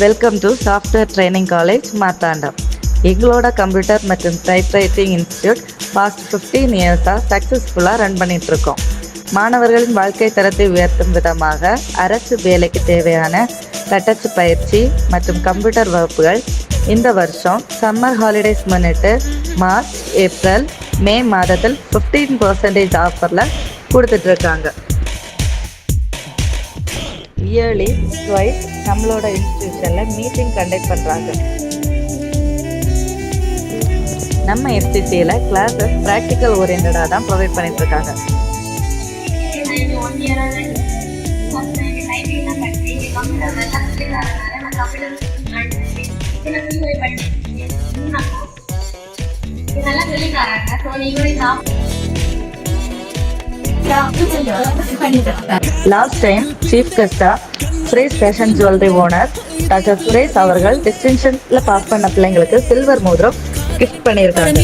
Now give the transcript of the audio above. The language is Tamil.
Welcome to software training college Marthandam. எங்களோட கம்ப்யூட்டர் மற்றும் டைப்ரைட்டிங் இன்ஸ்டியூட் பாஸ்ட் 15 இயர்ஸாக சக்ஸஸ்ஃபுல்லாக ரன் பண்ணிகிட்ருக்கோம். மாணவர்களின் வாழ்க்கை தரத்தை உயர்த்தும் விதமாக அரசு வேலைக்கு தேவையான தட்டச்சு பயிற்சி மற்றும் கம்ப்யூட்டர் வகுப்புகள் இந்த வருஷம் சம்மர் ஹாலிடேஸ் முன்னிட்டு மார்ச், ஏப்ரல், மே மாதத்தில் 15% ஆஃபரில் கொடுத்துட்ருக்காங்க. இயர்லி ட்வைஸ் நம்மளோட இன்ஸ்டியூஷனில் மீட்டிங் கண்டக்ட் பண்ணுறாங்க. நம்ம எஃப்சிசியில் கிளாஸஸ் ப்ராக்டிக்கல் ஓரியன்டாக தான் ப்ரொவைட் பண்ணிட்டுருக்காங்க. லாஸ்ட் டைம் சீஃப் கெஸ்டா Suresh fashion jewellery owner doctor Suresh அவர்கள் டிஸ்டிங்ஷன்ல பாஸ் பண்ண பிள்ளைங்களுக்கு சில்வர் மோதிரம் கிஃப்ட் பண்ணியிருக்காங்க.